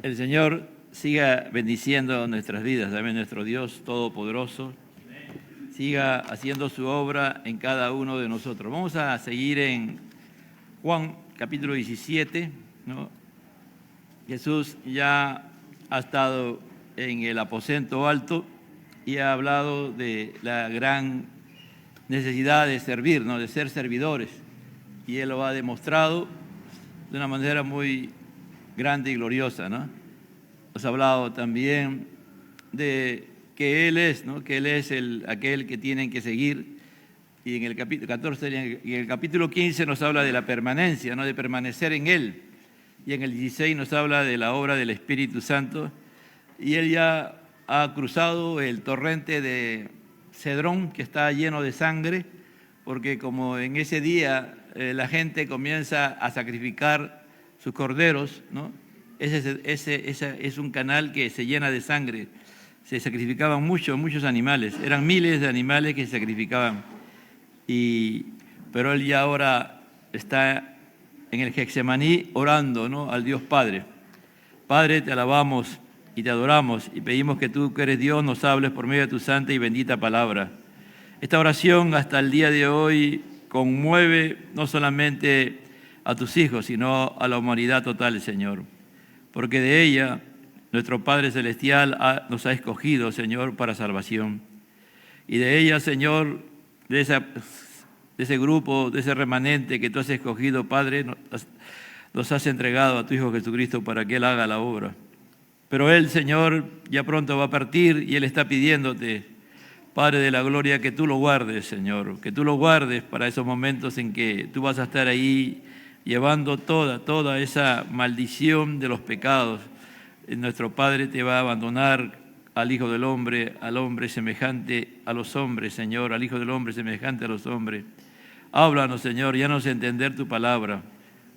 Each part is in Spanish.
El Señor siga bendiciendo nuestras vidas, también nuestro Dios Todopoderoso, siga haciendo su obra en cada uno de nosotros. Vamos a seguir en Juan capítulo 17, ¿no? Jesús ya ha estado en el aposento alto y ha hablado de la gran necesidad de servir, ¿no? De ser servidores. Y Él lo ha demostrado de una manera muy grande y gloriosa, ¿no? Nos ha hablado también de que Él es, ¿no? Que Él es aquel que tienen que seguir. Y en el capítulo 14 y en el capítulo 15 nos habla de la permanencia, ¿no? De permanecer en Él. Y en el 16 nos habla de la obra del Espíritu Santo. Y Él ya ha cruzado el torrente de Cedrón, que está lleno de sangre, porque como en ese día la gente comienza a sacrificar sus corderos, ¿no? Ese es un canal que se llena de sangre. Se sacrificaban muchos animales, eran miles de animales que se sacrificaban. Pero Él ya ahora está en el Getsemaní orando, ¿no? Al Dios Padre. Padre, te alabamos y te adoramos y pedimos que tú, que eres Dios, nos hables por medio de tu santa y bendita palabra. Esta oración hasta el día de hoy conmueve no solamente a tus hijos, sino a la humanidad total, Señor. Porque de ella nuestro Padre Celestial nos ha escogido, Señor, para salvación. Y de ella, Señor, de ese grupo, de ese remanente que tú has escogido, Padre, nos has entregado a tu Hijo Jesucristo para que Él haga la obra. Pero Él, Señor, ya pronto va a partir y Él está pidiéndote, Padre de la gloria, que tú lo guardes, Señor, que tú lo guardes para esos momentos en que tú vas a estar ahí llevando toda esa maldición de los pecados. Nuestro Padre te va a abandonar al Hijo del Hombre, al hombre semejante a los hombres, Señor, al Hijo del Hombre semejante a los hombres. Háblanos, Señor, ya nos entender tu palabra.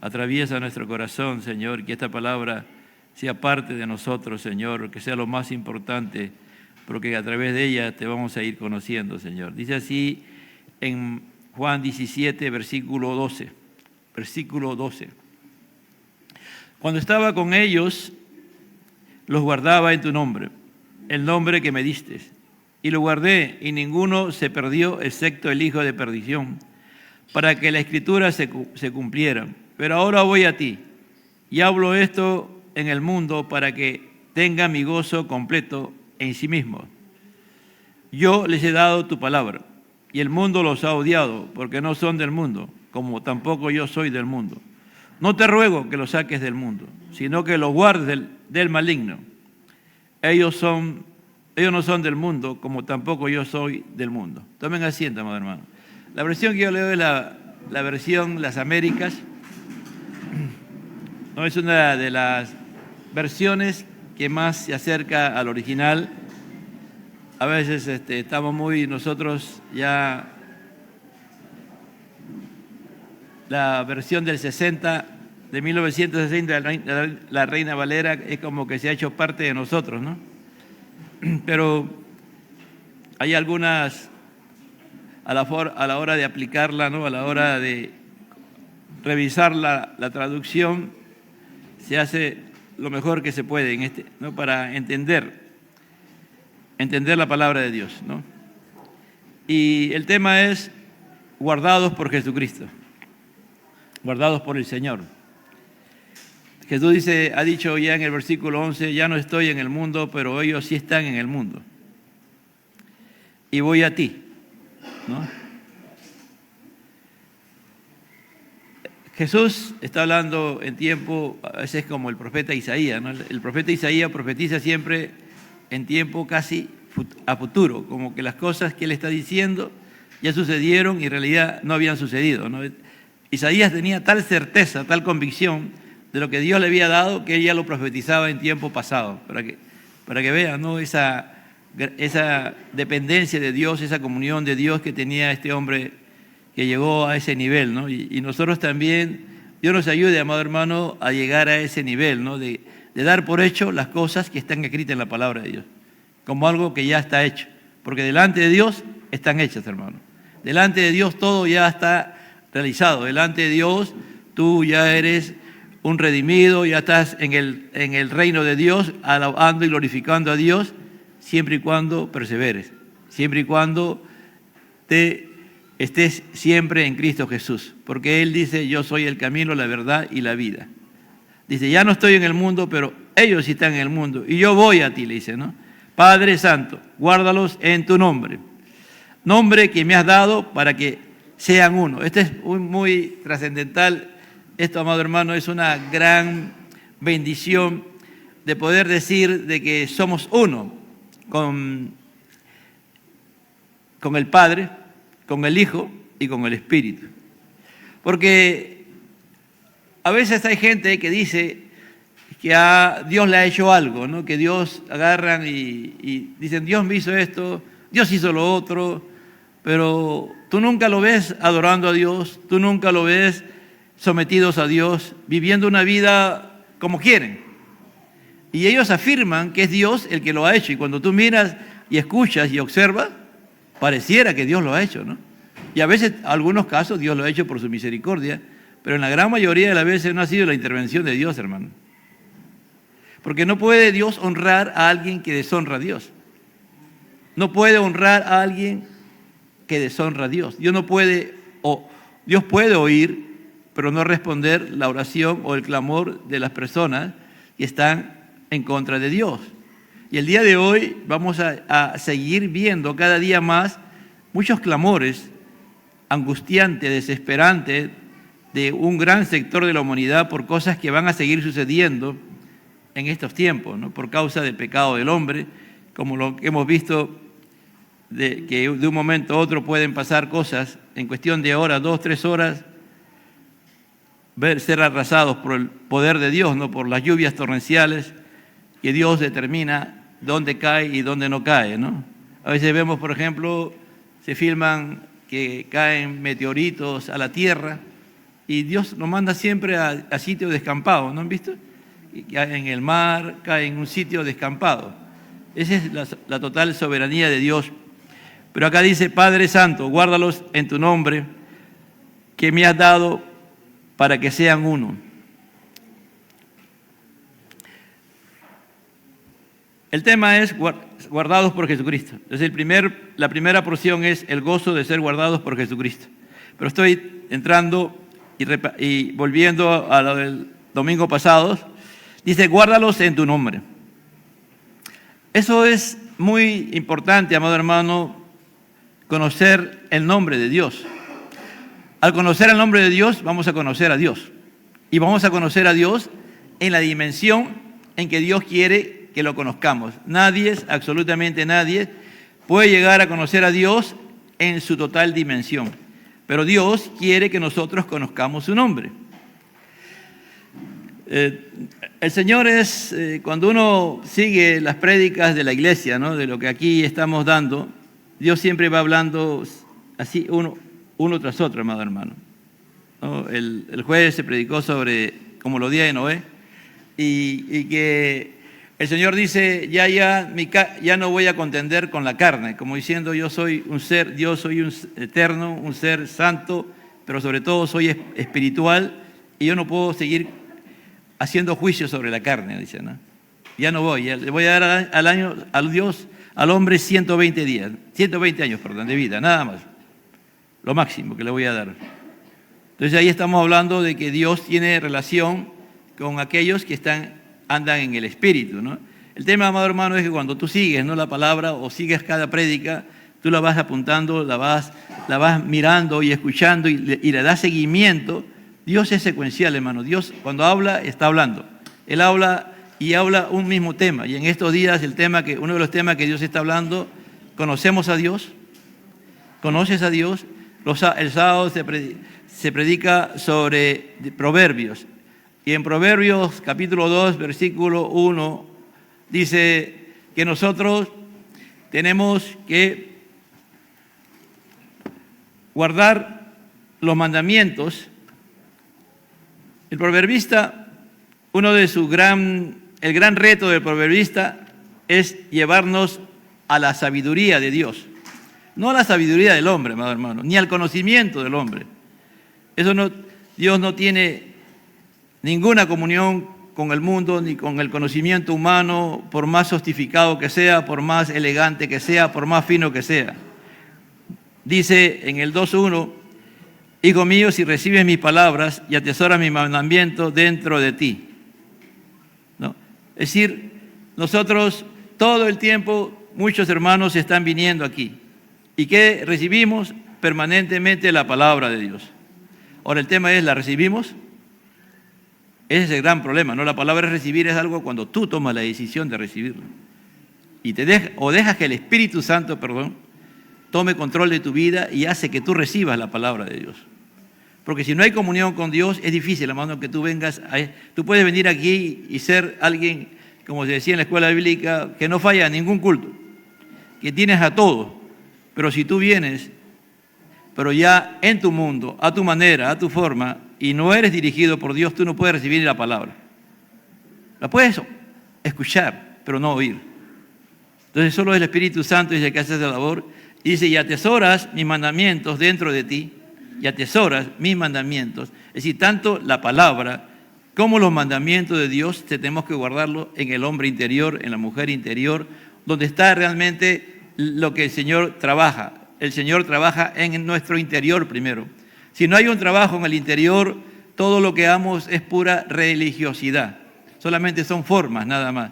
Atraviesa nuestro corazón, Señor, que esta palabra sea parte de nosotros, Señor, que sea lo más importante, porque a través de ella te vamos a ir conociendo, Señor. Dice así en Juan 17, versículo 12. Versículo 12. Cuando estaba con ellos, los guardaba en tu nombre, el nombre que me diste. Y lo guardé, y ninguno se perdió, excepto el hijo de perdición, para que la escritura se cumpliera. Pero ahora voy a ti, y hablo esto en el mundo para que tenga mi gozo completo en sí mismo. Yo les he dado tu palabra, y el mundo los ha odiado, porque no son del mundo, como tampoco yo soy del mundo. No te ruego que los saques del mundo, sino que los guardes del maligno. Ellos no son del mundo, como tampoco yo soy del mundo. Tomen asiento, amado hermano. La versión que yo leo es la versión Las Américas. No es una de las versiones que más se acerca al original. A veces estamos nosotros ya, la versión del 60, de 1960, la Reina Valera, es como que se ha hecho parte de nosotros, ¿no? Pero hay algunas, a la hora de aplicarla, ¿no? A la hora de revisar la traducción, se hace lo mejor que se puede ¿no? Para entender la palabra de Dios, ¿no? Y el tema es guardados por Jesucristo, guardados por el Señor. Jesús ha dicho ya en el versículo 11, ya no estoy en el mundo, pero ellos sí están en el mundo. Y voy a ti, ¿no? Jesús está hablando en tiempo, a veces como el profeta Isaías, ¿no? El profeta Isaías profetiza siempre en tiempo casi a futuro, como que las cosas que él está diciendo ya sucedieron y en realidad no habían sucedido, ¿no? Isaías tenía tal certeza, tal convicción de lo que Dios le había dado, que él ya lo profetizaba en tiempo pasado, para que vean, ¿no? Esa dependencia de Dios, esa comunión de Dios que tenía este hombre que llegó a ese nivel, ¿no? Y nosotros también, Dios nos ayude, amado hermano, a llegar a ese nivel, ¿no? De dar por hecho las cosas que están escritas en la palabra de Dios, como algo que ya está hecho, porque delante de Dios están hechas, hermano. Delante de Dios todo ya está realizado, delante de Dios tú ya eres un redimido, ya estás en el reino de Dios, alabando y glorificando a Dios, siempre y cuando perseveres, siempre y cuando te estés siempre en Cristo Jesús, porque Él dice, yo soy el camino, la verdad y la vida. Dice, ya no estoy en el mundo, pero ellos sí están en el mundo, y yo voy a ti, le dice, ¿no? Padre Santo, guárdalos en tu nombre que me has dado para que sean uno. Este es muy trascendental. Esto, amado hermano, es una gran bendición de poder decir de que somos uno con el Padre, con el Hijo y con el Espíritu. Porque a veces hay gente que dice que a Dios le ha hecho algo, ¿no? Que Dios agarran y dicen, Dios me hizo esto, Dios hizo lo otro, pero tú nunca lo ves adorando a Dios, tú nunca lo ves sometidos a Dios, viviendo una vida como quieren. Y ellos afirman que es Dios el que lo ha hecho, y cuando tú miras y escuchas y observas, pareciera que Dios lo ha hecho, ¿no? Y a veces, en algunos casos, Dios lo ha hecho por su misericordia, pero en la gran mayoría de las veces no ha sido la intervención de Dios, hermano. Porque no puede Dios honrar a alguien que deshonra a Dios. No puede honrar a alguien que deshonra a Dios. Dios puede oír, pero no responder la oración o el clamor de las personas que están en contra de Dios. Y el día de hoy vamos a seguir viendo cada día más muchos clamores angustiantes, desesperantes de un gran sector de la humanidad por cosas que van a seguir sucediendo en estos tiempos, ¿no? Por causa del pecado del hombre, como lo que hemos visto, que de un momento a otro pueden pasar cosas en cuestión de horas, 2, 3 horas, ser arrasados por el poder de Dios, no por las lluvias torrenciales que Dios determina dónde cae y dónde no cae, ¿no? A veces vemos, por ejemplo, se filman que caen meteoritos a la tierra y Dios nos manda siempre a sitios descampados, ¿no han visto? Y cae en el mar, cae en un sitio descampado. Esa es la total soberanía de Dios. Pero acá dice, Padre Santo, guárdalos en tu nombre que me has dado para que sean uno. El tema es guardados por Jesucristo. Entonces la primera porción es el gozo de ser guardados por Jesucristo. Pero estoy entrando y volviendo a lo del domingo pasado. Dice, guárdalos en tu nombre. Eso es muy importante, amado hermano, conocer el nombre de Dios. Al conocer el nombre de Dios, vamos a conocer a Dios. Y vamos a conocer a Dios en la dimensión en que Dios quiere que lo conozcamos. Nadie, absolutamente nadie, puede llegar a conocer a Dios en su total dimensión. Pero Dios quiere que nosotros conozcamos su nombre. El Señor es, cuando uno sigue las prédicas de la iglesia, ¿no? De lo que aquí estamos dando, Dios siempre va hablando así uno tras otro, amado hermano, ¿no? El jueves se predicó sobre como los días de Noé y que el Señor dice, ya no voy a contender con la carne, como diciendo yo soy un ser, Dios soy un eterno, un ser santo, pero sobre todo soy espiritual y yo no puedo seguir haciendo juicio sobre la carne, dice, ¿no? Ya no voy, le voy a dar al hombre 120 años de vida, nada más, lo máximo que le voy a dar. Entonces ahí estamos hablando de que Dios tiene relación con aquellos que andan en el Espíritu, ¿no? El tema, amado hermano, es que cuando tú sigues, ¿no?, la palabra o sigues cada prédica, tú la vas apuntando, la vas mirando y escuchando y le das seguimiento. Dios es secuencial, hermano. Dios cuando habla, está hablando. Él habla y habla un mismo tema. Y en estos días uno de los temas que Dios está hablando, conocemos a Dios, conoces a Dios. El sábado se predica sobre Proverbios. Y en Proverbios capítulo 2, versículo 1, dice que nosotros tenemos que guardar los mandamientos. El proverbista, el gran reto del proverbista es llevarnos a la sabiduría de Dios. No a la sabiduría del hombre, amado hermano, ni al conocimiento del hombre. Dios no tiene ninguna comunión con el mundo ni con el conocimiento humano, por más sofisticado que sea, por más elegante que sea, por más fino que sea. Dice en el 2.1, hijo mío, si recibes mis palabras y atesoras mi mandamiento dentro de ti. ¿No? Es decir, nosotros todo el tiempo, muchos hermanos están viniendo aquí. ¿Y qué recibimos? Permanentemente la palabra de Dios. Ahora el tema es, ¿la recibimos? Ese es el gran problema, ¿no? La palabra recibir es algo cuando tú tomas la decisión de recibirlo. Y dejas que el Espíritu Santo, tome control de tu vida y hace que tú recibas la palabra de Dios. Porque si no hay comunión con Dios, es difícil, hermano, que tú vengas. Tú puedes venir aquí y ser alguien, como se decía en la escuela bíblica, que no falla a ningún culto, que tienes a todo. Pero si tú vienes, pero ya en tu mundo, a tu manera, a tu forma, y no eres dirigido por Dios, tú no puedes recibir la palabra. La puedes escuchar, pero no oír. Entonces solo el Espíritu Santo es el que hace esa labor. Y dice, y atesoras mis mandamientos dentro de ti, y atesoras mis mandamientos. Es decir, tanto la palabra como los mandamientos de Dios tenemos que guardarlo en el hombre interior, en la mujer interior, donde está realmente lo que el Señor trabaja. El Señor trabaja en nuestro interior primero. Si no hay un trabajo en el interior, todo lo que damos es pura religiosidad. Solamente son formas, nada más.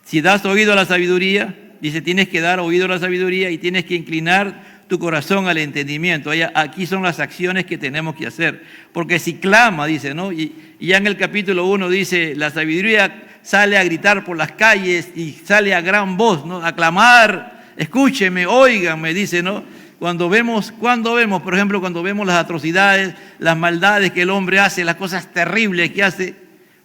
Si das oído a la sabiduría, dice, tienes que dar oído a la sabiduría y tienes que inclinar tu corazón al entendimiento. Aquí son las acciones que tenemos que hacer. Porque si clama, dice, ¿no? Y ya en el capítulo 1 dice, la sabiduría sale a gritar por las calles y sale a gran voz, ¿no? A clamar, escúcheme, óiganme, dice, ¿no? Cuando vemos, por ejemplo, cuando vemos las atrocidades, las maldades que el hombre hace, las cosas terribles que hace,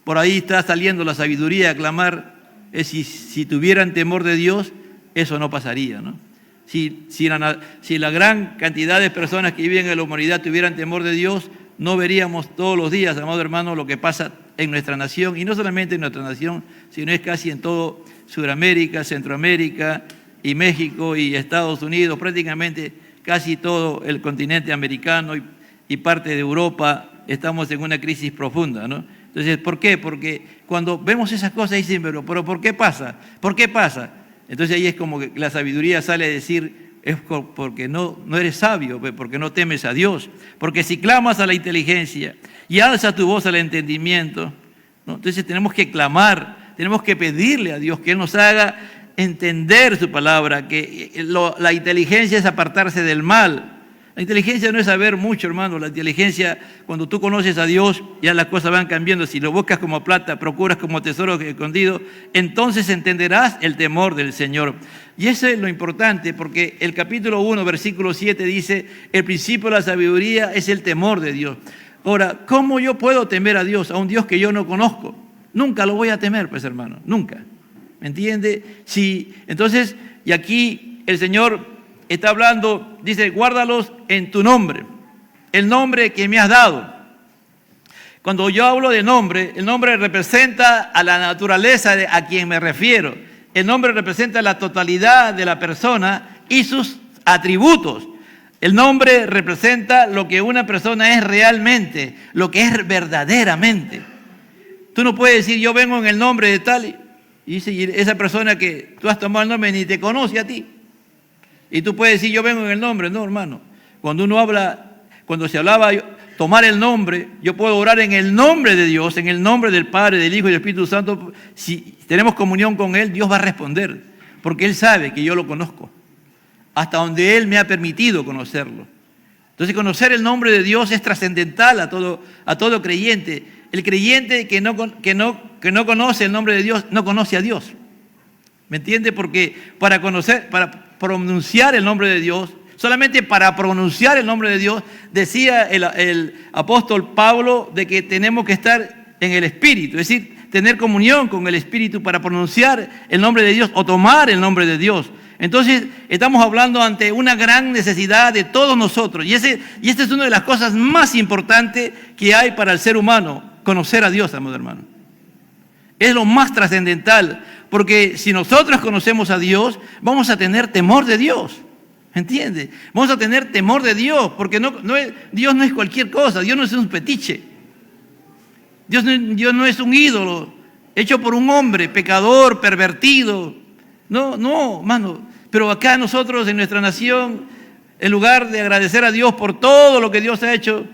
por ahí está saliendo la sabiduría a clamar. Si tuvieran temor de Dios, eso no pasaría, ¿no? Si la gran cantidad de personas que viven en la humanidad tuvieran temor de Dios, no veríamos todos los días, amado hermano, lo que pasa en nuestra nación, y no solamente en nuestra nación, sino es casi en todo Sudamérica, Centroamérica y México y Estados Unidos, prácticamente casi todo el continente americano y parte de Europa, estamos en una crisis profunda, ¿no? Entonces, ¿por qué? Porque cuando vemos esas cosas dicen, pero ¿por qué pasa? ¿Por qué pasa? Entonces ahí es como que la sabiduría sale a decir, es porque no eres sabio, porque no temes a Dios. Porque si clamas a la inteligencia y alza tu voz al entendimiento, ¿no? Entonces tenemos que clamar, tenemos que pedirle a Dios que Él nos haga entender su palabra, que la inteligencia es apartarse del mal. La inteligencia no es saber mucho, hermano. La inteligencia, cuando tú conoces a Dios, ya las cosas van cambiando. Si lo buscas como plata, procuras como tesoro escondido, entonces entenderás el temor del Señor. Y eso es lo importante, porque el capítulo 1, versículo 7 dice, el principio de la sabiduría es el temor de Dios. Ahora, ¿cómo yo puedo temer a Dios, a un Dios que yo no conozco? Nunca lo voy a temer, pues, hermano, nunca. ¿Me entiende? Sí, entonces, y aquí el Señor está hablando, dice, guárdalos en tu nombre, el nombre que me has dado. Cuando yo hablo de nombre, el nombre representa a la naturaleza a quien me refiero. El nombre representa la totalidad de la persona y sus atributos. El nombre representa lo que una persona es realmente, lo que es verdaderamente. Tú no puedes decir, yo vengo en el nombre de tal, y dice, esa persona que tú has tomado el nombre ni te conoce a ti. Y tú puedes decir, yo vengo en el nombre. No, hermano. Cuando uno habla, cuando se hablaba tomar el nombre, yo puedo orar en el nombre de Dios, en el nombre del Padre, del Hijo y del Espíritu Santo. Si tenemos comunión con Él, Dios va a responder, porque Él sabe que yo lo conozco, hasta donde Él me ha permitido conocerlo. Entonces, conocer el nombre de Dios es trascendental a todo creyente. El creyente que no conoce el nombre de Dios, no conoce a Dios. ¿Me entiende? Porque para pronunciar el nombre de Dios, solamente para pronunciar el nombre de Dios, decía el apóstol Pablo de que tenemos que estar en el Espíritu, es decir, tener comunión con el Espíritu para pronunciar el nombre de Dios o tomar el nombre de Dios. Entonces, estamos hablando ante una gran necesidad de todos nosotros. Y esta es una de las cosas más importantes que hay para el ser humano, conocer a Dios, amado hermano. Es lo más trascendental, porque si nosotros conocemos a Dios, vamos a tener temor de Dios. ¿Entiende? Vamos a tener temor de Dios, porque Dios no es cualquier cosa, Dios no es un petiche. Dios no es un ídolo hecho por un hombre pecador, pervertido. No, hermano. Pero acá nosotros en nuestra nación, en lugar de agradecer a Dios por todo lo que Dios ha hecho,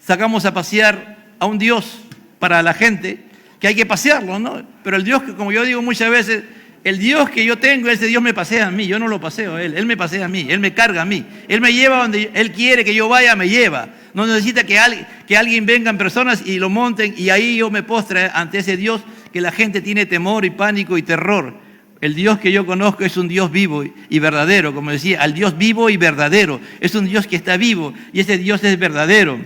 sacamos a pasear a un Dios para la gente, que hay que pasearlo, ¿no? Pero el Dios que, como yo digo muchas veces, el Dios que yo tengo, ese Dios me pasea a mí, yo no lo paseo a Él me pasea a mí, Él me carga a mí, Él me lleva donde Él quiere que yo vaya, me lleva. No necesita que alguien vengan personas y lo monten y ahí yo me postre ante ese Dios que la gente tiene temor y pánico y terror. El Dios que yo conozco es un Dios vivo y verdadero, como decía, al Dios vivo y verdadero. Es un Dios que está vivo y ese Dios es verdadero.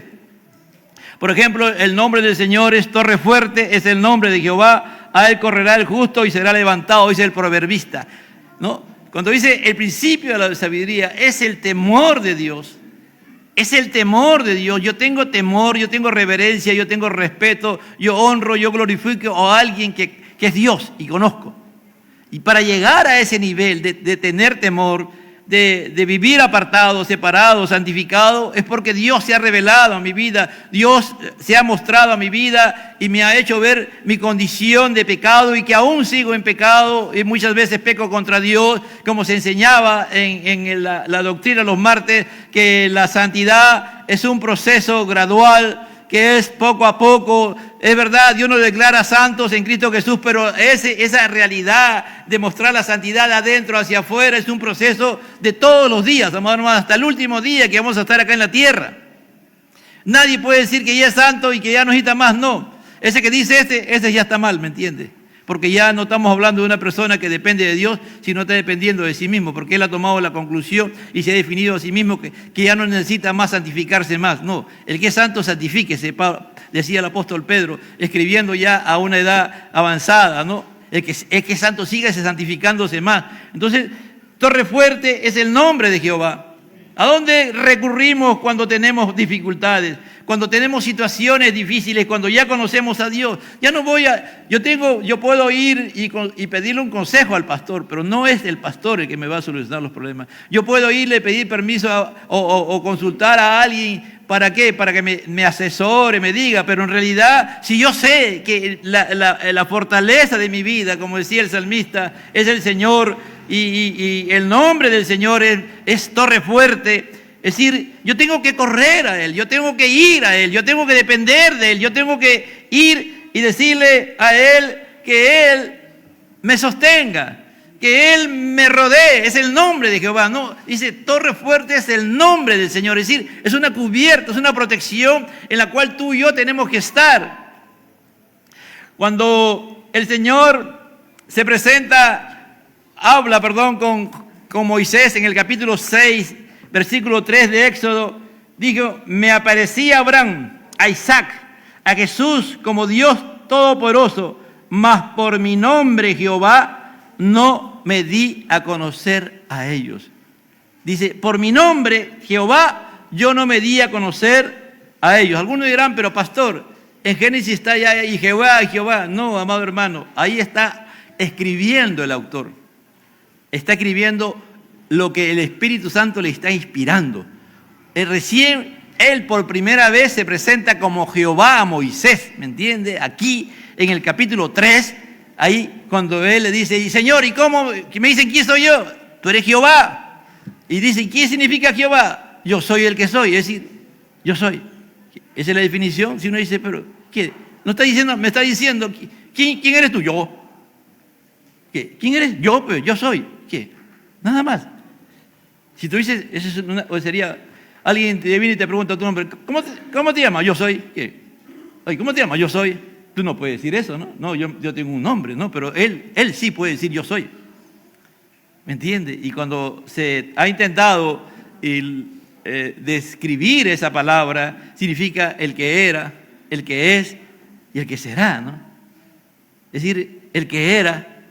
Por ejemplo, el nombre del Señor es Torre Fuerte, es el nombre de Jehová. A Él correrá el justo y será levantado, dice el proverbista, ¿no? Cuando dice el principio de la sabiduría, es el temor de Dios. Es el temor de Dios. Yo tengo temor, yo tengo reverencia, yo tengo respeto, yo honro, yo glorifico a alguien que es Dios y conozco. Y para llegar a ese nivel de tener temor, de vivir apartado, separado, santificado, es porque Dios se ha revelado a mi vida, Dios se ha mostrado a mi vida y me ha hecho ver mi condición de pecado y que aún sigo en pecado y muchas veces peco contra Dios, como se enseñaba en la doctrina los martes, que la santidad es un proceso gradual, que es poco a poco. Es verdad, Dios nos declara santos en Cristo Jesús, pero esa realidad de mostrar la santidad de adentro hacia afuera es un proceso de todos los días, amados hermanos, hasta el último día que vamos a estar acá en la tierra. Nadie puede decir que ya es santo y que ya no necesita más, no. Ese que dice ese ya está mal, ¿me entiende? Porque ya no estamos hablando de una persona que depende de Dios, sino está dependiendo de sí mismo, porque Él ha tomado la conclusión y se ha definido a sí mismo que ya no necesita más santificarse más. No, el que es santo, santifíquese, decía el apóstol Pedro, escribiendo ya a una edad avanzada, ¿no? El que es santo, sígase santificándose más. Entonces, Torre Fuerte es el nombre de Jehová. ¿A dónde recurrimos cuando tenemos dificultades? Cuando tenemos situaciones difíciles, cuando ya conocemos a Dios. Yo puedo ir y pedirle un consejo al pastor, pero no es el pastor el que me va a solucionar los problemas. Yo puedo irle, pedir permiso o consultar a alguien. ¿Para qué? Para que me asesore, me diga, pero en realidad, si yo sé que la fortaleza de mi vida, como decía el salmista, es el Señor y el nombre del Señor es Torre Fuerte. Es decir, yo tengo que correr a Él, yo tengo que ir a Él, yo tengo que depender de Él, yo tengo que ir y decirle a Él que Él me sostenga, que Él me rodee. Es el nombre de Jehová, ¿no? Dice, Torre Fuerte es el nombre del Señor, es decir, es una cubierta, es una protección en la cual tú y yo tenemos que estar. Cuando el Señor se presenta, habla con Moisés en el capítulo 6, versículo 3 de Éxodo, dijo, me aparecía a Abraham, a Isaac, a Jesús como Dios Todopoderoso, mas por mi nombre Jehová no me di a conocer a ellos. Dice, por mi nombre Jehová yo no me di a conocer a ellos. Algunos dirán, pero pastor, en Génesis está ya y Jehová. No, amado hermano, ahí está escribiendo el autor. Está escribiendo lo que el Espíritu Santo le está inspirando. Recién él por primera vez se presenta como Jehová a Moisés, ¿me entiende? Aquí en el capítulo 3, ahí cuando él le dice, Señor, ¿y cómo? Me dicen, ¿quién soy yo? Tú eres Jehová. Y dicen, ¿qué significa Jehová? Yo soy el que soy, es decir, yo soy. Esa es la definición. Si uno dice, pero, ¿qué? No está diciendo, me está diciendo, ¿quién eres tú? Yo. ¿Qué? ¿Quién eres? Yo, pues, yo soy. ¿Qué? Nada más. Si tú dices, eso es o sería, alguien te viene y te pregunta tu nombre, ¿cómo te llamas? Yo soy. ¿Qué? Ay, ¿cómo te llamas? Yo soy. Tú no puedes decir eso, ¿no? No, yo tengo un nombre, ¿no? Pero él sí puede decir yo soy. ¿Me entiende? Y cuando se ha intentado describir esa palabra, significa el que era, el que es y el que será, ¿no? Es decir, el que era,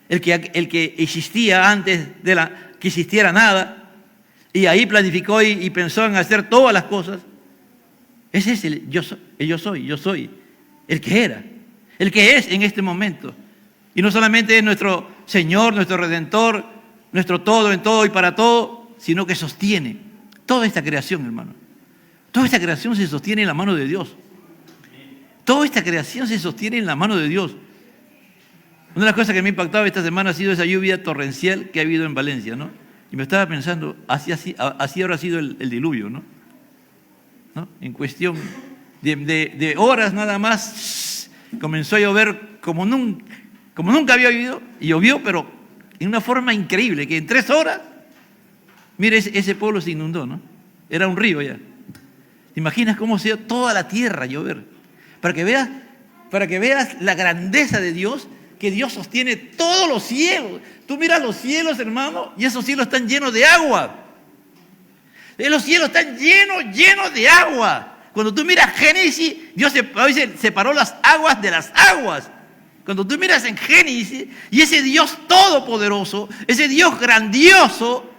el que existía antes de que existiera nada, y ahí planificó y pensó en hacer todas las cosas. Ese es el yo soy, el que era, el que es en este momento. Y no solamente es nuestro Señor, nuestro Redentor, nuestro todo en todo y para todo, sino que sostiene toda esta creación, hermano. Toda esta creación se sostiene en la mano de Dios. Toda esta creación se sostiene en la mano de Dios. Una de las cosas que me ha impactado esta semana ha sido esa lluvia torrencial que ha habido en Valencia, ¿no? Y me estaba pensando, así habrá sido el diluvio, ¿no? En cuestión de horas nada más, comenzó a llover como nunca había llovido, y llovió, pero en una forma increíble, que en 3 horas, mire, ese pueblo se inundó, ¿no? Era un río ya. ¿Te imaginas cómo se dio toda la tierra a llover? Para que veas la grandeza de Dios, que Dios sostiene todos los cielos. Tú miras los cielos, hermano, y esos cielos están llenos de agua. Los cielos están llenos de agua. Cuando tú miras Génesis, Dios separó las aguas de las aguas. Cuando tú miras en Génesis, y ese Dios todopoderoso, ese Dios grandioso,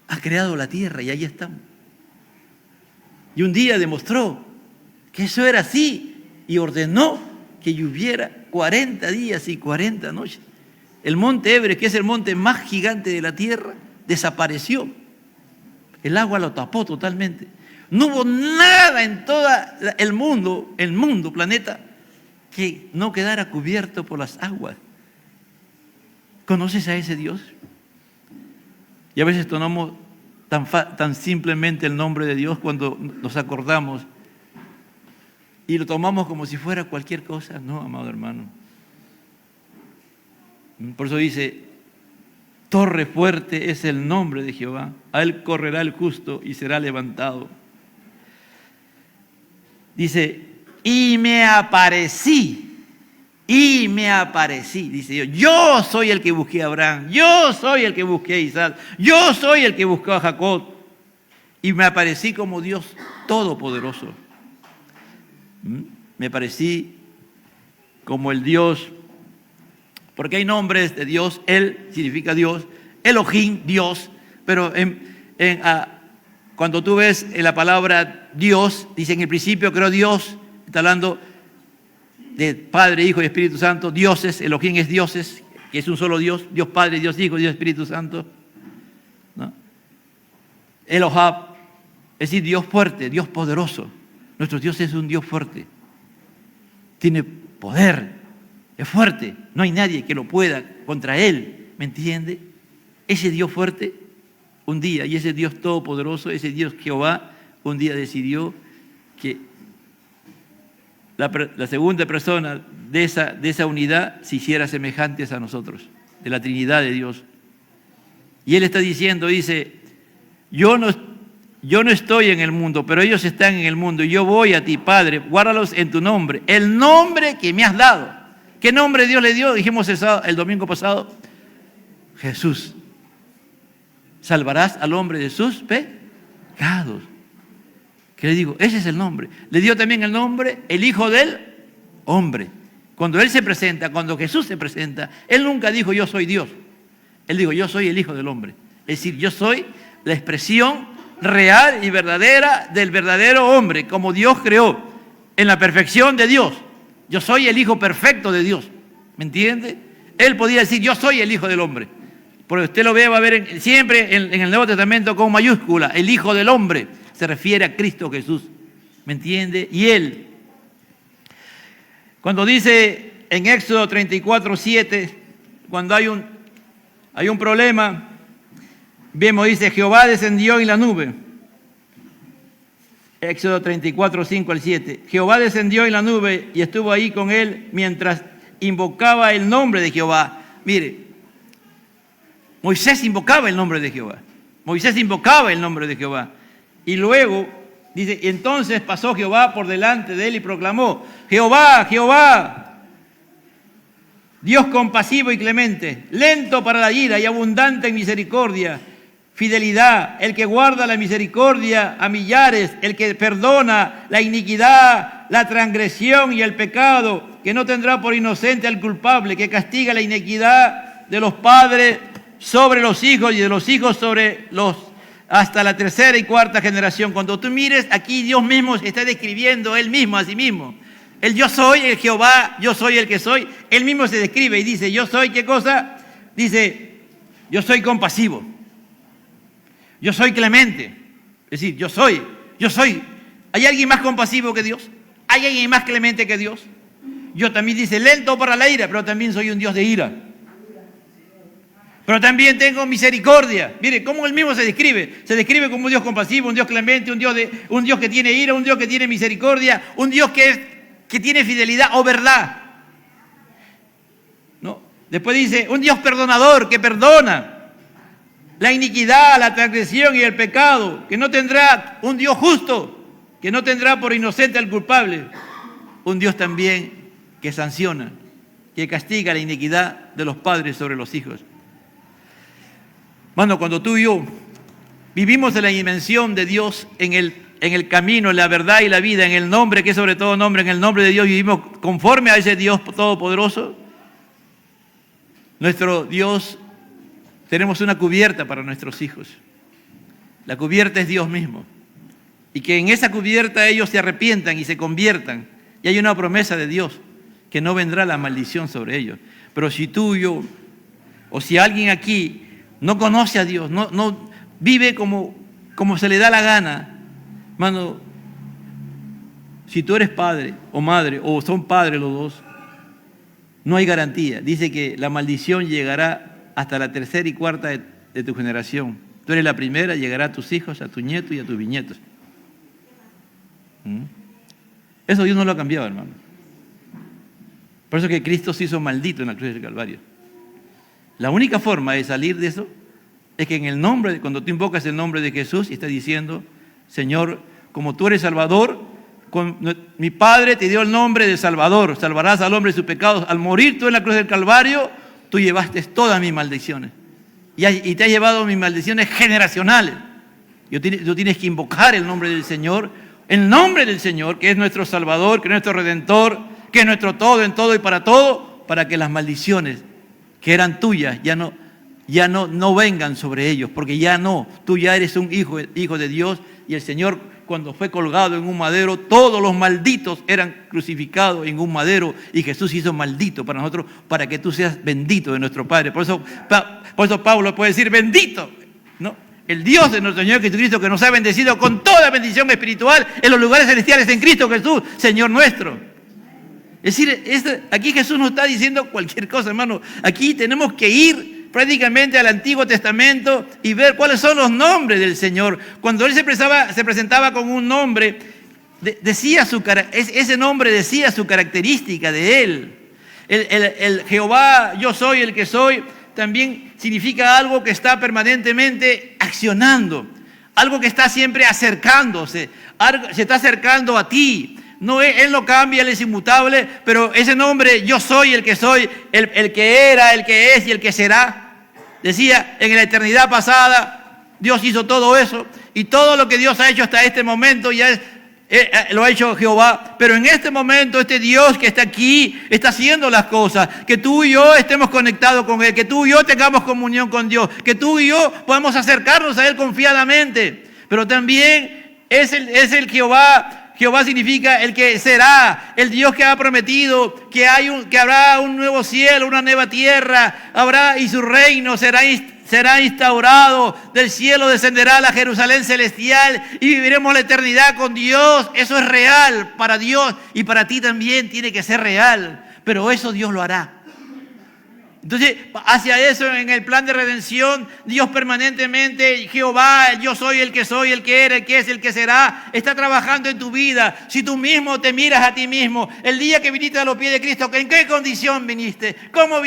ha creado la tierra y ahí estamos. Y un día demostró que eso era así y ordenó que lloviera 40 días y 40 noches. El monte Everest, que es el monte más gigante de la tierra, desapareció. El agua lo tapó totalmente. No hubo nada en todo el mundo, planeta, que no quedara cubierto por las aguas. ¿Conoces a ese Dios? Y a veces tomamos tan simplemente el nombre de Dios cuando nos acordamos y lo tomamos como si fuera cualquier cosa. No, amado hermano. Por eso dice, torre fuerte es el nombre de Jehová, a él correrá el justo y será levantado. Dice, y me aparecí, dice yo soy el que busqué a Abraham, yo soy el que busqué a Isaac, yo soy el que buscó a Jacob, y me aparecí como Dios todopoderoso. Me aparecí como el Dios, porque hay nombres de Dios. Él significa Dios, Elohim, Dios, pero cuando tú ves en la palabra Dios, dice en el principio creó Dios, está hablando de Padre, Hijo y Espíritu Santo. Dioses, Elohim es dioses, que es un solo Dios, Dios Padre, Dios Hijo, Dios Espíritu Santo, ¿no? Elohab, es decir, Dios fuerte, Dios poderoso. Nuestro Dios es un Dios fuerte, tiene poder, es fuerte, no hay nadie que lo pueda contra Él, ¿me entiende? Ese Dios fuerte, un día, y ese Dios todopoderoso, ese Dios Jehová, un día decidió que la segunda persona de esa unidad se hiciera semejantes a nosotros, de la Trinidad de Dios. Y Él está diciendo, dice, yo no estoy en el mundo, pero ellos están en el mundo, y yo voy a ti, Padre, guárdalos en tu nombre, el nombre que me has dado. ¿Qué nombre Dios le dio? Dijimos el domingo pasado, Jesús. Salvarás al hombre de sus pecados. ¿Qué le digo? Ese es el nombre. Le dio también el nombre, el Hijo del Hombre. Cuando Él se presenta, cuando Jesús se presenta, Él nunca dijo yo soy Dios. Él dijo yo soy el Hijo del Hombre. Es decir, yo soy la expresión real y verdadera del verdadero hombre, como Dios creó, en la perfección de Dios. Yo soy el Hijo perfecto de Dios. ¿Me entiende? Él podía decir yo soy el Hijo del Hombre. Porque usted lo ve, va a ver siempre en el Nuevo Testamento con mayúscula, el Hijo del Hombre. Se refiere a Cristo Jesús, ¿me entiende? Y Él, cuando dice en Éxodo 34:7, cuando hay un problema, vemos, dice, Jehová descendió en la nube. Éxodo 34:5 al 7. Jehová descendió en la nube y estuvo ahí con él mientras invocaba el nombre de Jehová. Mire, Moisés invocaba el nombre de Jehová. Moisés invocaba el nombre de Jehová. Y luego, dice, entonces pasó Jehová por delante de él y proclamó, Jehová, Jehová, Dios compasivo y clemente, lento para la ira y abundante en misericordia, fidelidad, el que guarda la misericordia a millares, el que perdona la iniquidad, la transgresión y el pecado, que no tendrá por inocente al culpable, que castiga la iniquidad de los padres sobre los hijos y de los hijos sobre los hasta la tercera y cuarta generación. Cuando tú mires aquí, Dios mismo se está describiendo Él mismo a sí mismo. El yo soy, el Jehová, yo soy el que soy. Él mismo se describe y dice, yo soy, ¿qué cosa? Dice, yo soy compasivo. Yo soy clemente. Es decir, yo soy. ¿Hay alguien más compasivo que Dios? ¿Hay alguien más clemente que Dios? Yo también dice, lento para la ira, pero también soy un Dios de ira. Pero también tengo misericordia. Mire, cómo él mismo se describe. Se describe como un Dios compasivo, un Dios clemente, un Dios que tiene ira, un Dios que tiene misericordia, un Dios que tiene fidelidad o verdad. ¿No? Después dice, un Dios perdonador, que perdona la iniquidad, la transgresión y el pecado, que no tendrá un Dios justo, que no tendrá por inocente al culpable. Un Dios también que sanciona, que castiga la iniquidad de los padres sobre los hijos. Mano, cuando tú y yo vivimos en la dimensión de Dios, en el camino, en la verdad y la vida, en el nombre que es sobre todo nombre, en el nombre de Dios, vivimos conforme a ese Dios todopoderoso. Nuestro Dios, tenemos una cubierta para nuestros hijos. La cubierta es Dios mismo. Y que en esa cubierta ellos se arrepientan y se conviertan. Y hay una promesa de Dios, que no vendrá la maldición sobre ellos. Pero si tú y yo, o si alguien aquí no conoce a Dios, no vive como se le da la gana, hermano, si tú eres padre o madre, o son padres los dos, no hay garantía. Dice que la maldición llegará hasta la tercera y cuarta de tu generación. Tú eres la primera, llegará a tus hijos, a tus nietos y a tus bisnietos. Eso Dios no lo ha cambiado, hermano. Por eso que Cristo se hizo maldito en la cruz del Calvario. La única forma de salir de eso es que en el nombre, cuando tú invocas el nombre de Jesús y estás diciendo, Señor, como tú eres Salvador, mi Padre te dio el nombre de Salvador, salvarás al hombre de sus pecados. Al morir tú en la cruz del Calvario, tú llevaste todas mis maldiciones. Y te has llevado mis maldiciones generacionales. Tú tienes que invocar el nombre del Señor, que es nuestro Salvador, que es nuestro Redentor, que es nuestro todo en todo y para todo, para que las maldiciones que eran tuyas ya no vengan sobre ellos, porque tú ya eres un hijo de Dios, y el Señor, cuando fue colgado en un madero, todos los malditos eran crucificados en un madero, y Jesús hizo maldito para nosotros, para que tú seas bendito de nuestro Padre. Por eso Pablo puede decir bendito, ¿no? El Dios de nuestro Señor Jesucristo, que nos ha bendecido con toda bendición espiritual en los lugares celestiales en Cristo Jesús, Señor nuestro. Es decir, aquí Jesús no está diciendo cualquier cosa, hermano. Aquí tenemos que ir prácticamente al Antiguo Testamento y ver cuáles son los nombres del Señor. Cuando Él se presentaba con un nombre, ese nombre decía su característica de Él. El Jehová, yo soy el que soy, también significa algo que está permanentemente accionando, algo que está siempre acercándose, se está acercando a ti. No, Él no cambia, Él es inmutable, pero ese nombre, yo soy el que soy, el que era, el que es y el que será. Decía, en la eternidad pasada, Dios hizo todo eso, y todo lo que Dios ha hecho hasta este momento ya lo ha hecho Jehová. Pero en este momento, este Dios que está aquí, está haciendo las cosas, que tú y yo estemos conectados con Él, que tú y yo tengamos comunión con Dios, que tú y yo podamos acercarnos a Él confiadamente. Pero también es el Jehová. Jehová significa el que será, el Dios que ha prometido que habrá un nuevo cielo, una nueva tierra, y su reino será instaurado, del cielo descenderá a la Jerusalén celestial y viviremos la eternidad con Dios. Eso es real para Dios y para ti también tiene que ser real, pero eso Dios lo hará. Entonces, hacia eso, en el plan de redención, Dios permanentemente, Jehová, yo soy el que era, el que es, el que será, está trabajando en tu vida. Si tú mismo te miras a ti mismo, el día que viniste a los pies de Cristo, ¿en qué condición viniste? ¿Cómo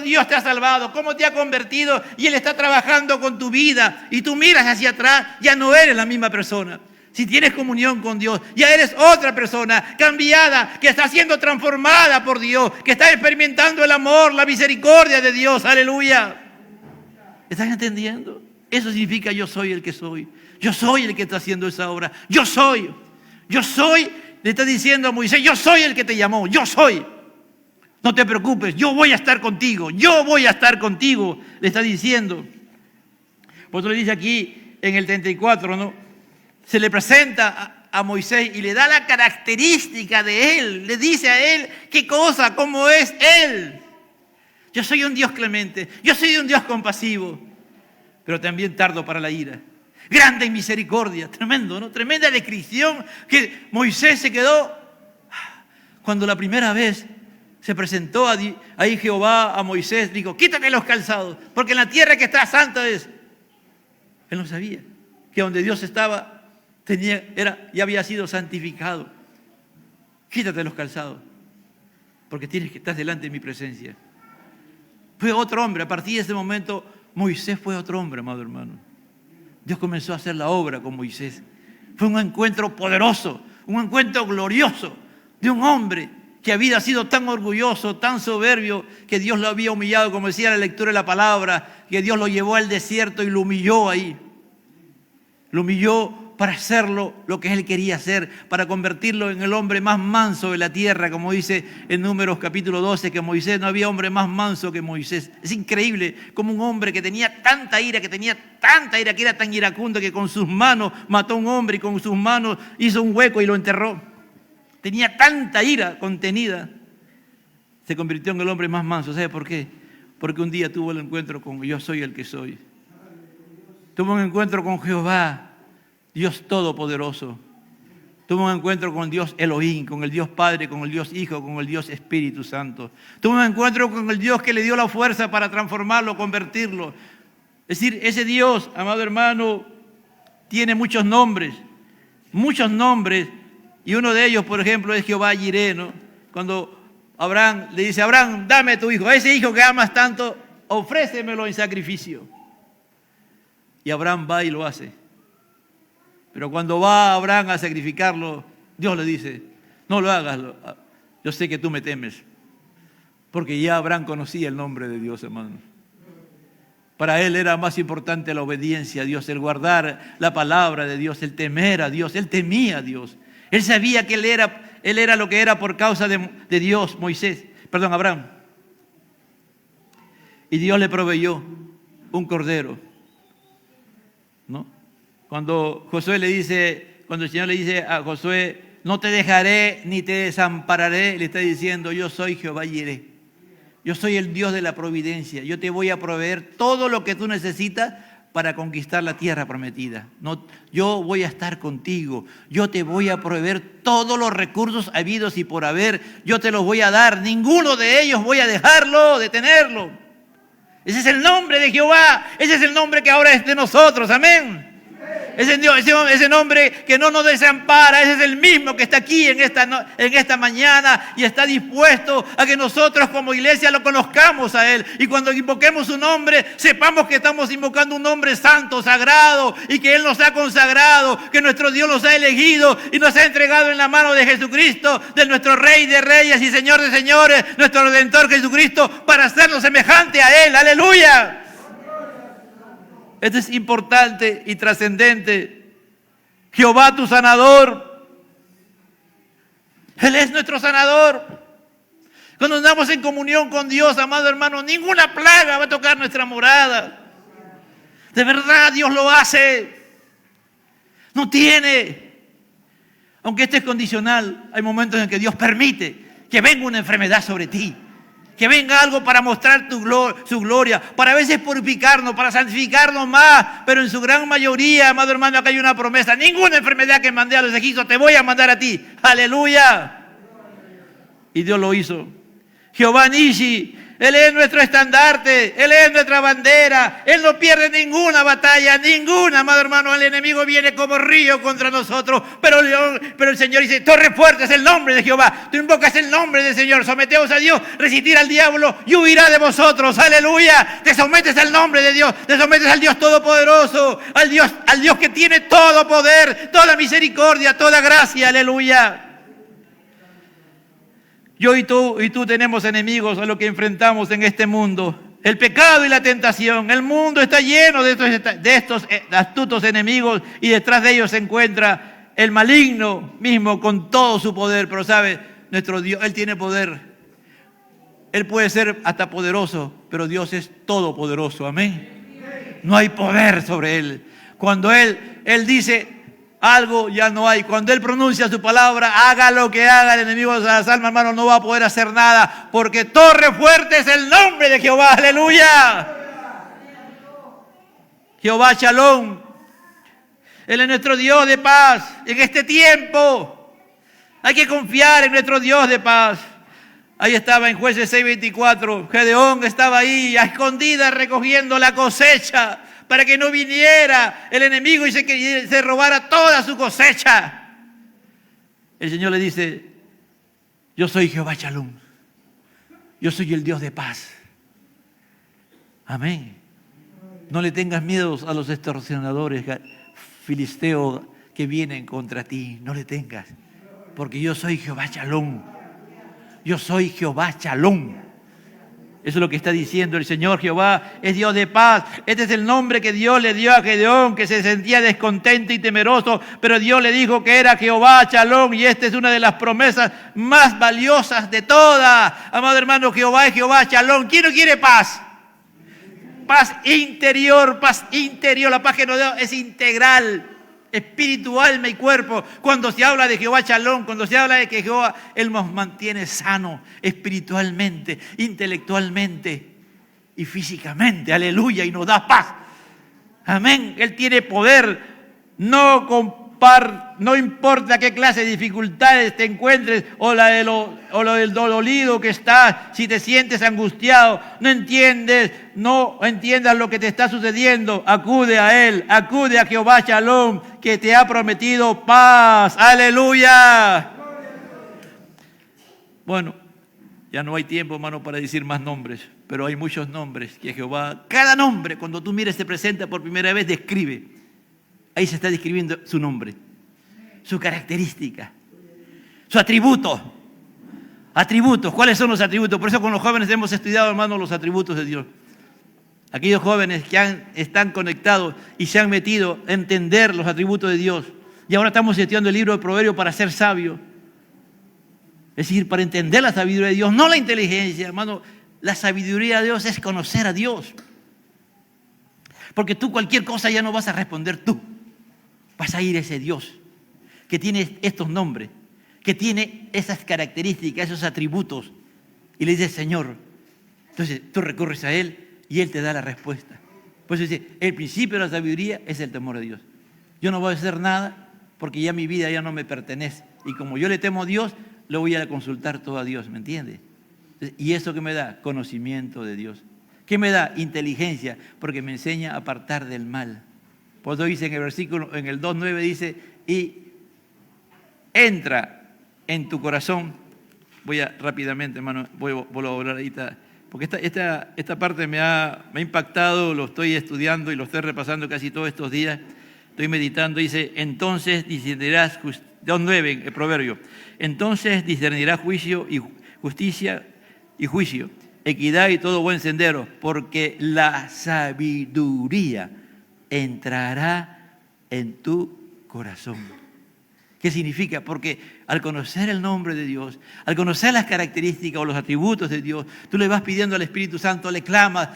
Dios te ha salvado? ¿Cómo te ha convertido? Y Él está trabajando con tu vida. Y tú miras hacia atrás, ya no eres la misma persona. Si tienes comunión con Dios, ya eres otra persona cambiada, que está siendo transformada por Dios, que está experimentando el amor, la misericordia de Dios. Aleluya. ¿Estás entendiendo? Eso significa yo soy el que soy. Yo soy el que está haciendo esa obra. Yo soy. Le está diciendo a Moisés, yo soy el que te llamó. Yo soy. No te preocupes, yo voy a estar contigo. Yo voy a estar contigo. Le está diciendo. Por eso le dice aquí en el 34, ¿no? Se le presenta a Moisés y le da la característica de Él. Le dice a Él qué cosa, cómo es Él. Yo soy un Dios clemente, yo soy un Dios compasivo, pero también tardo para la ira. Grande en misericordia, tremendo, ¿no? Tremenda descripción que Moisés se quedó Cuando la primera vez se presentó ahí Jehová a Moisés, dijo, quítate los calzados, porque en la tierra que está santa es. Él no sabía que donde Dios estaba ya había sido santificado. Quítate los calzados, porque tienes que estar delante de mi presencia. Fue otro hombre. A partir de ese momento, Moisés fue otro hombre, amado hermano. Dios comenzó a hacer la obra con Moisés. Fue un encuentro poderoso, un encuentro glorioso de un hombre que había sido tan orgulloso, tan soberbio, que Dios lo había humillado, como decía la lectura de la palabra, que Dios lo llevó al desierto y lo humilló ahí. Lo humilló para hacerlo lo que él quería hacer, para convertirlo en el hombre más manso de la tierra, como dice en Números capítulo 12, que Moisés, no había hombre más manso que Moisés. Es increíble como un hombre que tenía tanta ira, que era tan iracundo, que con sus manos mató a un hombre y con sus manos hizo un hueco y lo enterró. Tenía tanta ira contenida, se convirtió en el hombre más manso. ¿Sabe por qué? Porque un día tuvo el encuentro con yo soy el que soy. Tuvo un encuentro con Jehová, Dios Todopoderoso. Tuvo un encuentro con Dios Elohim, con el Dios Padre, con el Dios Hijo, con el Dios Espíritu Santo. Tuvo un encuentro con el Dios que le dio la fuerza para transformarlo, convertirlo. Es decir, ese Dios, amado hermano, tiene muchos nombres, y uno de ellos, por ejemplo, es Jehová Jireh, ¿no? Cuando Abraham le dice, Abraham, dame tu hijo, a ese hijo que amas tanto, ofrécemelo en sacrificio. Y Abraham va y lo hace. Pero cuando va Abraham a sacrificarlo, Dios le dice, no lo hagas, yo sé que tú me temes. Porque ya Abraham conocía el nombre de Dios, hermano. Para él era más importante la obediencia a Dios, el guardar la palabra de Dios, el temer a Dios. Él temía a Dios. Él sabía que él era lo que era por causa de Dios, Abraham. Y Dios le proveyó un cordero, ¿no? Cuando el Señor le dice a Josué, no te dejaré ni te desampararé, le está diciendo, yo soy Jehová Jireh. Yo soy el Dios de la providencia. Yo te voy a proveer todo lo que tú necesitas para conquistar la tierra prometida. No, yo voy a estar contigo. Yo te voy a proveer todos los recursos habidos y por haber. Yo te los voy a dar. Ninguno de ellos voy a detenerlo. Ese es el nombre de Jehová. Ese es el nombre que ahora es de nosotros. Amén. Ese nombre que no nos desampara, ese es el mismo que está aquí en esta mañana y está dispuesto a que nosotros como iglesia lo conozcamos a Él. Y cuando invoquemos su nombre, sepamos que estamos invocando un nombre santo, sagrado, y que Él nos ha consagrado, que nuestro Dios nos ha elegido y nos ha entregado en la mano de Jesucristo, de nuestro Rey de Reyes y Señor de Señores, nuestro Redentor Jesucristo, para hacernos semejante a Él. ¡Aleluya! Esto es importante y trascendente. Jehová tu sanador. Él es nuestro sanador. Cuando andamos en comunión con Dios, amado hermano, ninguna plaga va a tocar nuestra morada. De verdad Dios lo hace. No tiene. Aunque este es condicional, hay momentos en que Dios permite que venga una enfermedad sobre ti. Que venga algo para mostrar su gloria, para a veces purificarnos, para santificarnos más, pero en su gran mayoría, amado hermano, acá hay una promesa. Ninguna enfermedad que mandé a los egipcios te voy a mandar a ti. ¡Aleluya! Y Dios lo hizo. Jehová Nishi, Él es nuestro estandarte, Él es nuestra bandera, Él no pierde ninguna batalla, ninguna, amado hermano. El enemigo viene como río contra nosotros, pero el Señor dice, torre fuerte es el nombre de Jehová. Tú invocas el nombre del Señor, someteos a Dios, resistir al diablo y huirá de vosotros. Aleluya, te sometes al nombre de Dios, te sometes al Dios Todopoderoso, al Dios que tiene todo poder, toda misericordia, toda gracia. Aleluya. Yo y tú tenemos enemigos a los que enfrentamos en este mundo. El pecado y la tentación. El mundo está lleno de estos astutos enemigos y detrás de ellos se encuentra el maligno mismo con todo su poder. Pero sabe, nuestro Dios, Él tiene poder. Él puede ser hasta poderoso, pero Dios es todopoderoso. Amén. No hay poder sobre Él. Cuando Él dice algo, ya no hay. Cuando Él pronuncia su palabra, haga lo que haga, el enemigo de las almas, hermano, no va a poder hacer nada, porque torre fuerte es el nombre de Jehová. ¡Aleluya! Jehová Shalom. Él es nuestro Dios de paz en este tiempo. Hay que confiar en nuestro Dios de paz. Ahí estaba en Jueces 6:24. Gedeón estaba ahí a escondidas recogiendo la cosecha para que no viniera el enemigo y se robara toda su cosecha. El Señor le dice: yo soy Jehová Shalom. Yo soy el Dios de paz. Amén. No le tengas miedo a los extorsionadores filisteos que vienen contra ti. No le tengas. Porque yo soy Jehová Shalom. Yo soy Jehová Shalom. Eso es lo que está diciendo el Señor. Jehová es Dios de paz. Este es el nombre que Dios le dio a Gedeón, que se sentía descontento y temeroso, pero Dios le dijo que era Jehová Shalom, y esta es una de las promesas más valiosas de todas. Amado hermano, Jehová es Jehová Shalom. ¿Quién no quiere paz? Paz interior, paz interior. La paz que nos da es integral, espíritu, alma y cuerpo. Cuando se habla de Jehová Shalom, cuando se habla de que Jehová, Él nos mantiene sano espiritualmente, intelectualmente y físicamente. Aleluya, y nos da paz. Amén. Él tiene poder. No importa qué clase de dificultades te encuentres o lo del dolorido que estás, si te sientes angustiado, no entiendas lo que te está sucediendo, acude a Él, acude a Jehová Shalom, que te ha prometido paz. ¡Aleluya! Bueno, ya no hay tiempo, hermano, para decir más nombres, pero hay muchos nombres que Jehová, cada nombre, cuando tú mires, te presenta por primera vez, describe. Ahí se está describiendo su nombre, su característica, su atributo. Atributos, ¿cuáles son los atributos? Por eso con los jóvenes hemos estudiado, hermano, los atributos de Dios. Aquellos jóvenes que están conectados y se han metido a entender los atributos de Dios. Y ahora estamos estudiando el libro de Proverbios para ser sabios. Es decir, para entender la sabiduría de Dios, no la inteligencia, hermano. La sabiduría de Dios es conocer a Dios. Porque tú cualquier cosa ya no vas a responder tú. Vas a ir a ese Dios que tiene estos nombres, que tiene esas características, esos atributos. Y le dices: Señor. Entonces tú recurres a Él y Él te da la respuesta. Por eso dice: el principio de la sabiduría es el temor a Dios. Yo no voy a hacer nada porque ya mi vida ya no me pertenece. Y como yo le temo a Dios, lo voy a consultar todo a Dios, ¿me entiendes? ¿Y eso qué me da? Conocimiento de Dios. ¿Qué me da? Inteligencia, porque me enseña a apartar del mal. Por eso dice en el versículo, en el 2:9 dice: y entra en tu corazón. Voy a rápidamente, hermano, voy a hablar ahorita, porque esta parte me ha impactado, lo estoy estudiando y lo estoy repasando casi todos estos días. Estoy meditando, dice: entonces discernirás, 2:9 el proverbio, entonces discernirás juicio y justicia y juicio, equidad y todo buen sendero, porque la sabiduría entrará en tu corazón. ¿Qué significa? Porque al conocer el nombre de Dios, al conocer las características o los atributos de Dios, tú le vas pidiendo al Espíritu Santo, le clamas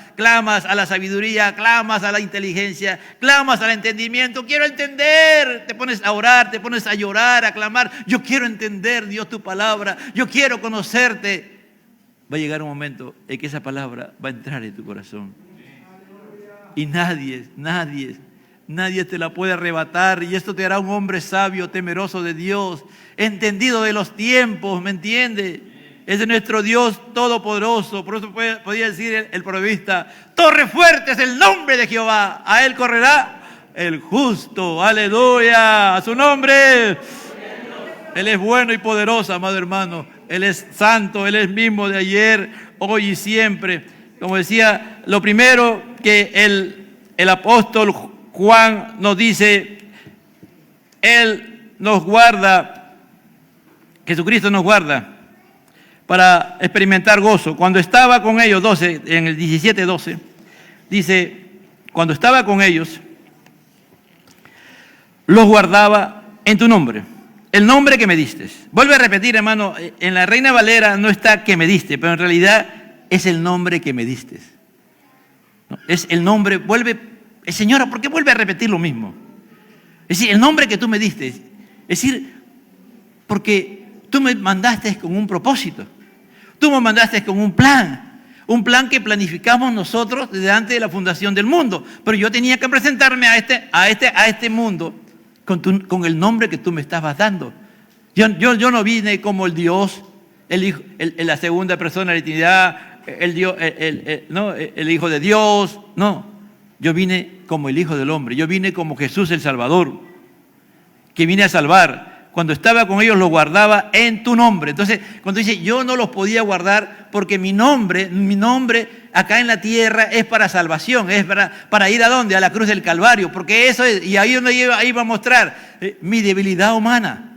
a la sabiduría, clamas a la inteligencia, clamas al entendimiento. Quiero entender. Te pones a orar, te pones a llorar, a clamar. Yo quiero entender, Dios, tu palabra. Yo quiero conocerte. Va a llegar un momento en que esa palabra va a entrar en tu corazón. Y nadie te la puede arrebatar. Y esto te hará un hombre sabio, temeroso de Dios, entendido de los tiempos, ¿me entiendes? Es de nuestro Dios todopoderoso. Por eso podía decir el proverbista: torre fuerte es el nombre de Jehová, a Él correrá el justo. Aleluya, a su nombre. Él es bueno y poderoso, amado hermano. Él es santo, Él es mismo de ayer, hoy y siempre. Como decía, lo primero que el apóstol Juan nos dice: Él nos guarda, Jesucristo nos guarda para experimentar gozo. Cuando estaba con ellos, en el 17:12, dice: cuando estaba con ellos, los guardaba en tu nombre, el nombre que me diste. Vuelve a repetir, hermano, en la Reina Valera no está que me diste, pero en realidad es el nombre que me diste. ¿No? Es el nombre, Señora, ¿por qué vuelve a repetir lo mismo? Es decir, el nombre que tú me diste. Es decir, porque tú me mandaste con un propósito. Tú me mandaste con un plan que planificamos nosotros desde de la fundación del mundo. Pero yo tenía que presentarme a este mundo con el nombre que tú me estabas dando. Yo no vine como el Dios, el Hijo, la segunda persona de la Trinidad, el Hijo de Dios. No, yo vine como el Hijo del Hombre. Yo vine como Jesús el Salvador, que vine a salvar. Cuando estaba con ellos los guardaba en tu nombre. Entonces, cuando dice yo no los podía guardar porque mi nombre acá en la tierra es para salvación, es para ir ¿a dónde? A la cruz del Calvario, porque eso es, y ahí donde iba a mostrar mi debilidad humana.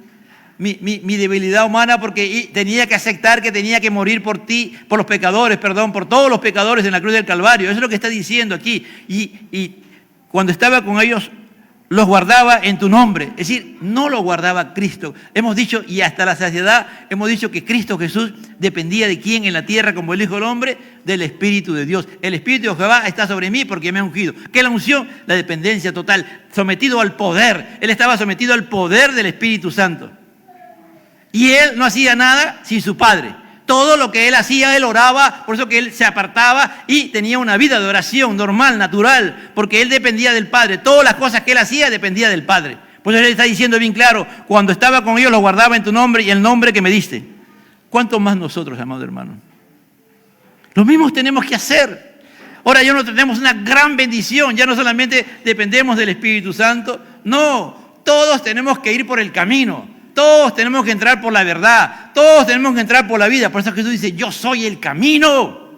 Mi debilidad humana, porque tenía que aceptar que tenía que morir por ti, por los pecadores, por todos los pecadores en la cruz del Calvario. Eso es lo que está diciendo aquí. Y cuando estaba con ellos, los guardaba en tu nombre. Es decir, no los guardaba Cristo. Hemos dicho, y hasta la saciedad, hemos dicho que Cristo Jesús dependía de quién en la tierra como el Hijo del Hombre, del Espíritu de Dios. El Espíritu de Jehová está sobre mí porque me ha ungido. ¿Qué es la unción? La dependencia total, sometido al poder. Él estaba sometido al poder del Espíritu Santo. Y él no hacía nada sin su Padre. Todo lo que él hacía, él oraba, por eso que él se apartaba y tenía una vida de oración normal, natural, porque él dependía del Padre. Todas las cosas que él hacía dependía del Padre. Por eso él está diciendo bien claro, cuando estaba con ellos los guardaba en tu nombre y el nombre que me diste. ¿Cuánto más nosotros, amados hermanos? Lo mismo tenemos que hacer. Ahora ya no tenemos una gran bendición, ya no solamente dependemos del Espíritu Santo, no, todos tenemos que ir por el camino. Todos tenemos que entrar por la verdad. Todos tenemos que entrar por la vida. Por eso Jesús dice, yo soy el camino.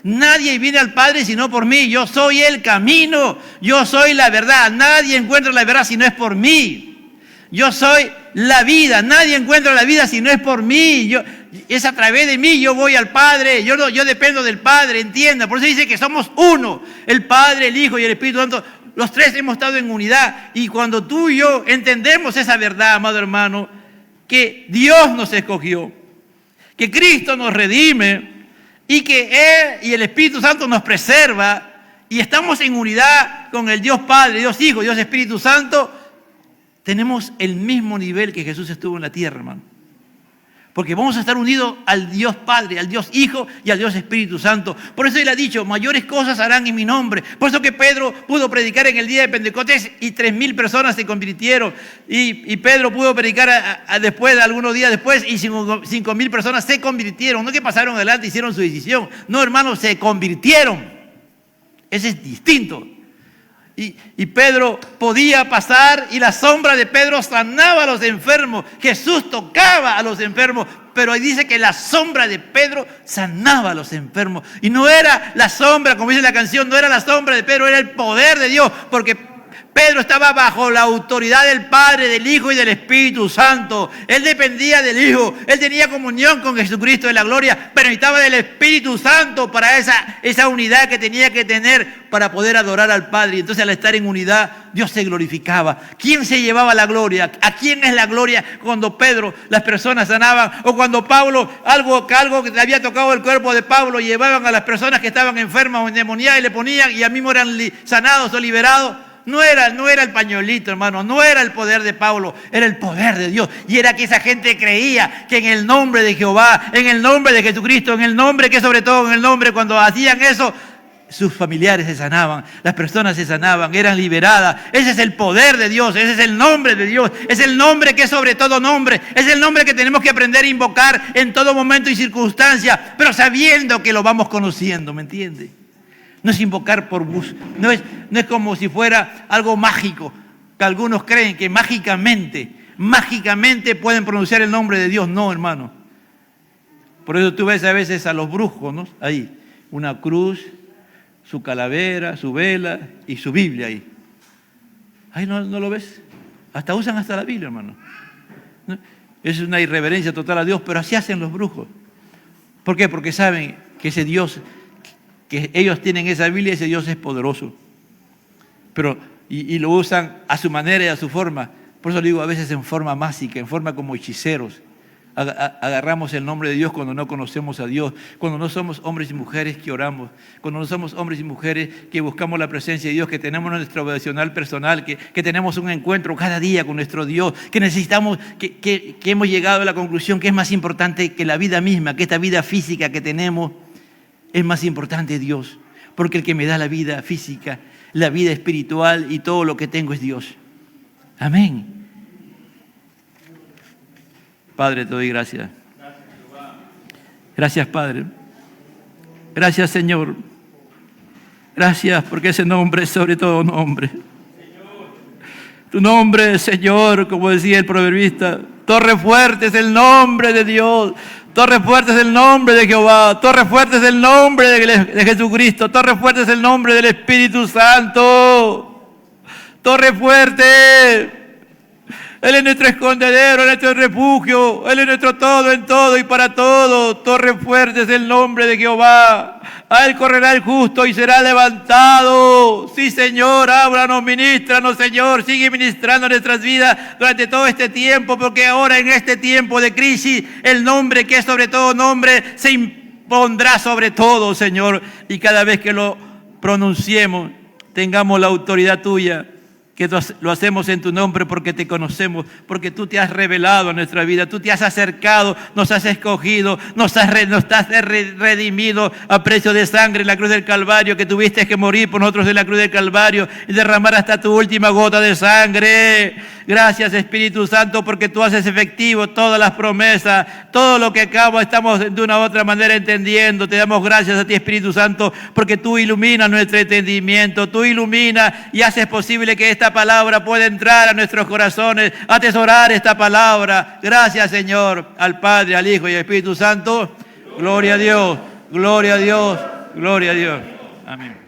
Nadie viene al Padre sino por mí. Yo soy el camino. Yo soy la verdad. Nadie encuentra la verdad si no es por mí. Yo soy la vida. Nadie encuentra la vida si no es por mí. Es a través de mí yo voy al Padre. Yo dependo del Padre, entienda. Por eso dice que somos uno. El Padre, el Hijo y el Espíritu Santo. Los tres hemos estado en unidad y cuando tú y yo entendemos esa verdad, amado hermano, que Dios nos escogió, que Cristo nos redime y que Él y el Espíritu Santo nos preserva y estamos en unidad con el Dios Padre, Dios Hijo, Dios Espíritu Santo, tenemos el mismo nivel que Jesús estuvo en la tierra, hermano. Porque vamos a estar unidos al Dios Padre, al Dios Hijo y al Dios Espíritu Santo. Por eso Él ha dicho, mayores cosas harán en mi nombre. Por eso que Pedro pudo predicar en el día de Pentecostés y 3,000 personas se convirtieron. Y Pedro pudo predicar después, algunos días después, y 5,000 personas se convirtieron. No que pasaron adelante, hicieron su decisión. No, hermanos, se convirtieron. Ese es distinto. Y Pedro podía pasar y la sombra de Pedro sanaba a los enfermos. Jesús tocaba a los enfermos, pero ahí dice que la sombra de Pedro sanaba a los enfermos. Y no era la sombra, como dice la canción, no era la sombra de Pedro, era el poder de Dios, porque Pedro estaba bajo la autoridad del Padre, del Hijo y del Espíritu Santo. Él dependía del Hijo. Él tenía comunión con Jesucristo de la gloria, pero necesitaba del Espíritu Santo para esa unidad que tenía que tener para poder adorar al Padre. Y entonces al estar en unidad, Dios se glorificaba. ¿Quién se llevaba la gloria? ¿A quién es la gloria cuando Pedro, las personas sanaban? O cuando Pablo, algo que le había tocado el cuerpo de Pablo, llevaban a las personas que estaban enfermas o endemoniadas y le ponían y a mismo eran sanados o liberados. No era el pañuelito, hermano, no era el poder de Pablo, era el poder de Dios. Y era que esa gente creía que en el nombre de Jehová, en el nombre de Jesucristo, en el nombre que sobre todo en el nombre, cuando hacían eso, sus familiares se sanaban, las personas se sanaban, eran liberadas. Ese es el poder de Dios, ese es el nombre de Dios, es el nombre que es sobre todo nombre, es el nombre que tenemos que aprender a invocar en todo momento y circunstancia, pero sabiendo que lo vamos conociendo, ¿me entiende? No es invocar por gusto, no es como si fuera algo mágico, que algunos creen que mágicamente pueden pronunciar el nombre de Dios. No, hermano. Por eso tú ves a veces a los brujos, ¿no? Ahí, una cruz, su calavera, su vela y su Biblia ahí. Ahí no lo ves. Usan hasta la Biblia, hermano. ¿No? Es una irreverencia total a Dios, pero así hacen los brujos. ¿Por qué? Porque saben que ese Dios, que ellos tienen esa Biblia, ese Dios es poderoso. Pero, y lo usan a su manera y a su forma. Por eso digo, a veces en forma mágica, en forma como hechiceros. Agarramos el nombre de Dios cuando no conocemos a Dios, cuando no somos hombres y mujeres que oramos, cuando no somos hombres y mujeres que buscamos la presencia de Dios, que tenemos nuestro devocional personal, que tenemos un encuentro cada día con nuestro Dios, que necesitamos, que hemos llegado a la conclusión que es más importante que la vida misma, que esta vida física que tenemos. Es más importante Dios, porque el que me da la vida física, la vida espiritual y todo lo que tengo es Dios. Amén. Padre, te doy gracias. Gracias, Padre. Gracias, Señor. Gracias porque ese nombre es sobre todo nombre. Tu nombre, Señor, como decía el proverbista, torre fuerte es el nombre de Dios. Torre fuerte es el nombre de Jehová. Torre fuerte es el nombre de Jesucristo. Torre fuerte es el nombre del Espíritu Santo. Torre fuerte. Él es nuestro escondedero, Él es nuestro refugio, Él es nuestro todo en todo y para todo. Torre fuerte es el nombre de Jehová. A Él correrá el justo y será levantado. Sí, Señor, háblanos, ministranos, Señor. Sigue ministrando nuestras vidas durante todo este tiempo, porque ahora en este tiempo de crisis, el nombre que es sobre todo nombre se impondrá sobre todo, Señor. Y cada vez que lo pronunciemos, tengamos la autoridad tuya. Que lo hacemos en tu nombre porque te conocemos, porque tú te has revelado a nuestra vida, tú te has acercado, nos has escogido, nos has redimido a precio de sangre en la cruz del Calvario, que tuviste que morir por nosotros en la cruz del Calvario y derramar hasta tu última gota de sangre. Gracias, Espíritu Santo, porque tú haces efectivo todas las promesas, todo lo que acabo estamos de una u otra manera entendiendo. Te damos gracias a ti, Espíritu Santo, porque tú iluminas nuestro entendimiento, tú iluminas y haces posible que esta palabra pueda entrar a nuestros corazones, atesorar esta palabra. Gracias, Señor, al Padre, al Hijo y al Espíritu Santo. Gloria a Dios, gloria a Dios, gloria a Dios. Amén.